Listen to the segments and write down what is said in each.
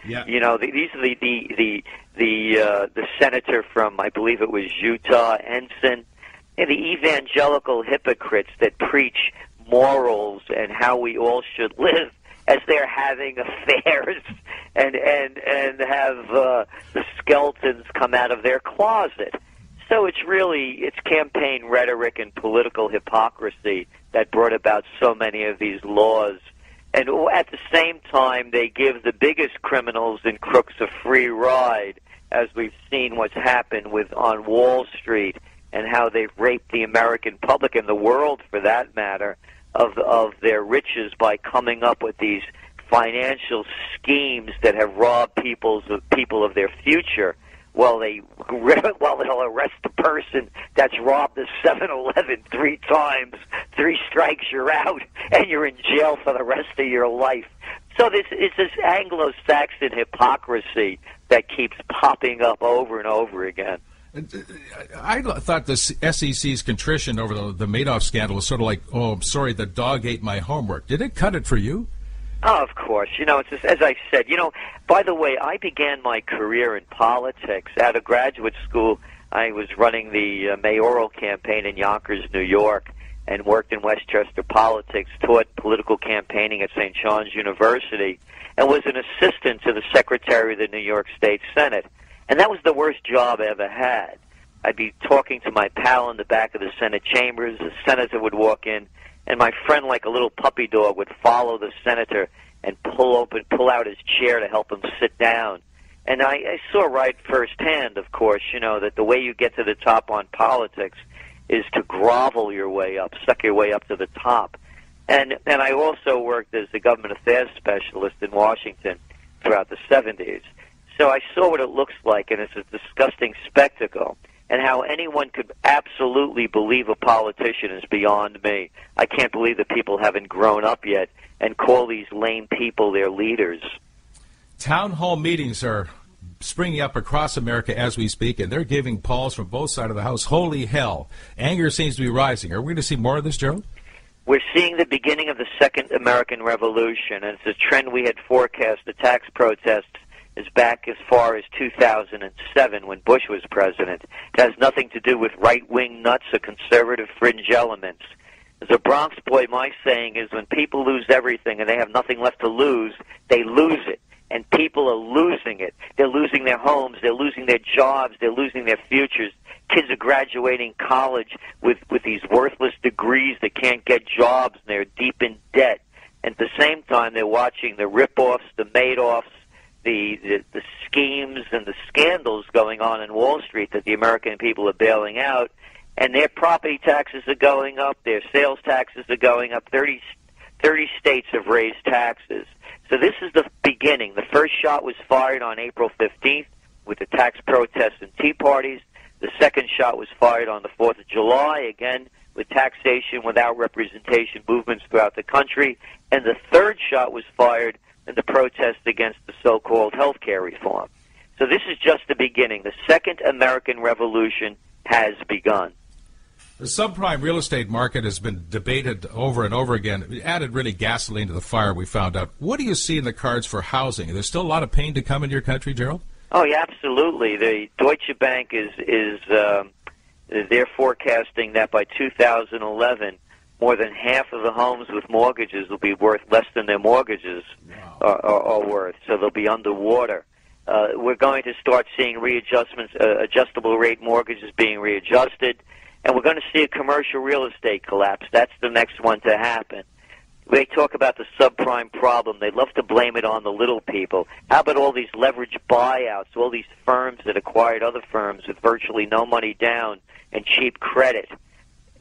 Yeah. You know, these are the senator from, I believe it was Utah, Ensign, and the evangelical hypocrites that preach morals and how we all should live as they're having affairs and have the skeletons come out of their closet. So it's campaign rhetoric and political hypocrisy that brought about so many of these laws. And at the same time, they give the biggest criminals and crooks a free ride, as we've seen what's happened on Wall Street and how they've raped the American public and the world, for that matter, of their riches by coming up with these financial schemes that have robbed people of their future. Well, they'll arrest the person that's robbed the 7-Eleven 3 times. 3 strikes, you're out, and you're in jail for the rest of your life. So it's this Anglo-Saxon hypocrisy that keeps popping up over and over again. I thought the SEC's contrition over the Madoff scandal was sort of like, oh, I'm sorry, the dog ate my homework. Did it cut it for you? Oh, of course. You know, it's just, as I said, you know, by the way, I began my career in politics. Out of graduate school, I was running the mayoral campaign in Yonkers, New York, and worked in Westchester politics, taught political campaigning at St. John's University, and was an assistant to the Secretary of the New York State Senate. And that was the worst job I ever had. I'd be talking to my pal in the back of the Senate chambers. The senator would walk in, and my friend, like a little puppy dog, would follow the senator and pull out his chair to help him sit down. And I saw right firsthand, of course, you know, that the way you get to the top on politics is to grovel your way up, suck your way up to the top. And I also worked as a government affairs specialist in Washington throughout the 70s. So I saw what it looks like, and it's a disgusting spectacle. And how anyone could absolutely believe a politician is beyond me. I can't believe that people haven't grown up yet and call these lame people their leaders. Town hall meetings are springing up across America as we speak, and they're giving polls from both sides of the House. Holy hell. Anger seems to be rising. Are we going to see more of this, Gerald? We're seeing the beginning of the Second American Revolution, and it's a trend we had forecast. The tax protests is back as far as 2007 when Bush was president. It has nothing to do with right-wing nuts or conservative fringe elements. As a Bronx boy, my saying is when people lose everything and they have nothing left to lose, they lose it. And people are losing it. They're losing their homes. They're losing their jobs. They're losing their futures. Kids are graduating college with these worthless degrees that can't get jobs, and they're deep in debt. And at the same time, they're watching the rip-offs, the Madoffs, the schemes and the scandals going on in Wall Street that the American people are bailing out, and their property taxes are going up, their sales taxes are going up. 30 states have raised taxes. So this is the beginning. The first shot was fired on April 15th with the tax protests and tea parties. The second shot was fired on the 4th of July, again, with taxation without representation movements throughout the country. And the third shot was fired in the protest against the so-called health care reform. So this is just the beginning. The Second American Revolution has begun. The subprime real estate market has been debated over and over again. It added really gasoline to the fire, we found out. What do you see in the cards for housing? There's still a lot of pain to come in your country, Gerald? Oh, yeah, absolutely. The Deutsche Bank they're forecasting that by 2011, more than half of the homes with mortgages will be worth less than their mortgages are worth, so they'll be underwater. We're going to start seeing readjustments, adjustable rate mortgages being readjusted, and we're going to see a commercial real estate collapse. That's the next one to happen. They talk about the subprime problem. They love to blame it on the little people. How about all these leveraged buyouts, all these firms that acquired other firms with virtually no money down and cheap credit?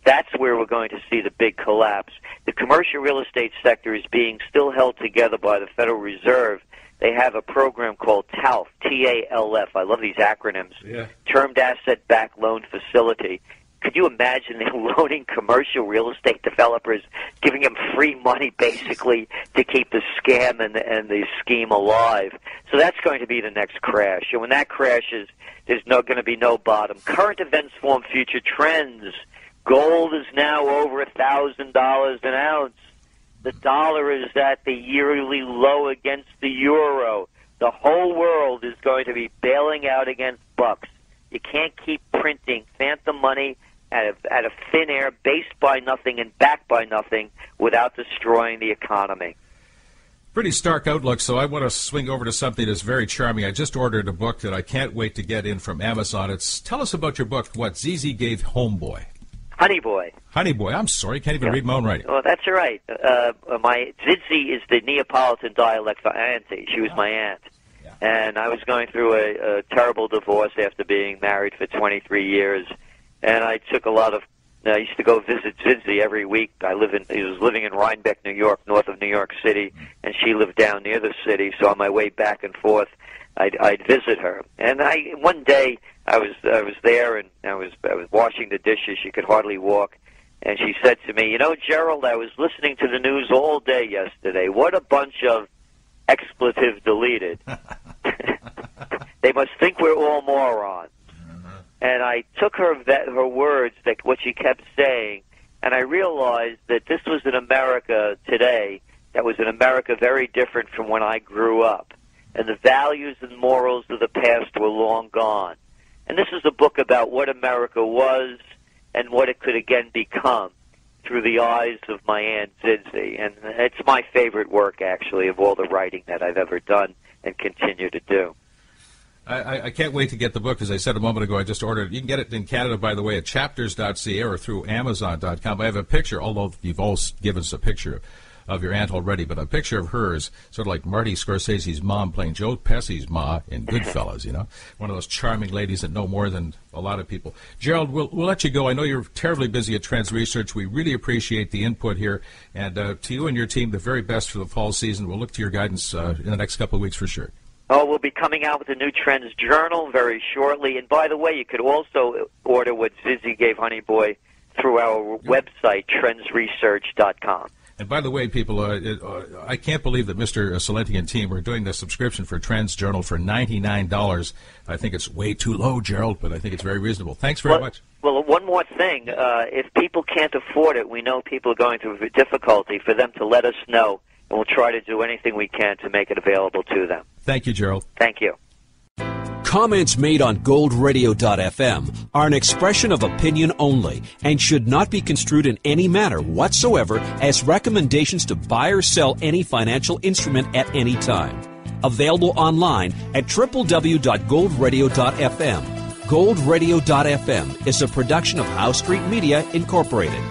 That's where we're going to see the big collapse. The commercial real estate sector is being still held together by the Federal Reserve. They have a program called TALF, T-A-L-F. I love these acronyms. Yeah. Termed Asset Backed Loan Facility. Could you imagine they're loaning commercial real estate developers, giving them free money basically to keep the scam and the scheme alive? So that's going to be the next crash. And when that crashes, there's going to be no bottom. Current events form future trends. Gold is now over $1,000 an ounce. The dollar is at the yearly low against the euro. The whole world is going to be bailing out against bucks. You can't keep printing phantom money out of thin air, based by nothing and backed by nothing, without destroying the economy. Pretty stark outlook, so I want to swing over to something that's very charming. I just ordered a book that I can't wait to get in from Amazon. Tell us about your book, what ZZ gave Homeboy. Honey Boy. Honey Boy, I'm sorry, can't even read my own writing. Well, that's all right. My Zidzi is the Neapolitan dialect for auntie. She was my aunt. Yeah. And I was going through a terrible divorce after being married for 23 years, and I took a lot of I used to go visit Zidzi every week. He was living in Rhinebeck, New York, north of New York City, and she lived down near the city. So on my way back and forth, I'd visit her. And one day I was there, and I was washing the dishes. She could hardly walk, and she said to me, "You know, Gerald, I was listening to the news all day yesterday. What a bunch of expletive deleted. They must think we're all morons." And I took her words, what she kept saying, and I realized that this was an America today that was an America very different from when I grew up. And the values and morals of the past were long gone. And this is a book about what America was and what it could again become through the eyes of my Aunt Zidzi. And it's my favorite work, actually, of all the writing that I've ever done and continue to do. I can't wait to get the book. As I said a moment ago, I just ordered it. You can get it in Canada, by the way, at chapters.ca or through Amazon.com. I have a picture, although you've all given us a picture of your aunt already, but a picture of hers, sort of like Marty Scorsese's mom playing Joe Pesci's ma in Goodfellas, you know, one of those charming ladies that know more than a lot of people. Gerald, we'll let you go. I know you're terribly busy at Trends Research. We really appreciate the input here, and to you and your team, the very best for the fall season. We'll look to your guidance in the next couple of weeks for sure. Oh, we'll be coming out with a new Trends Journal very shortly. And by the way, you could also order what Zizzy gave Honey Boy through our website, trendsresearch.com. And by the way, people, I can't believe that Mr. Celente and team are doing the subscription for Trends Journal for $99. I think it's way too low, Gerald, but I think it's very reasonable. Thanks very much. Well, one more thing. If people can't afford it, we know people are going through difficulty, for them to let us know, and we'll try to do anything we can to make it available to them. Thank you, Gerald. Thank you. Comments made on goldradio.fm are an expression of opinion only and should not be construed in any manner whatsoever as recommendations to buy or sell any financial instrument at any time. Available online at www.goldradio.fm. goldradio.fm is a production of House Street Media, Incorporated.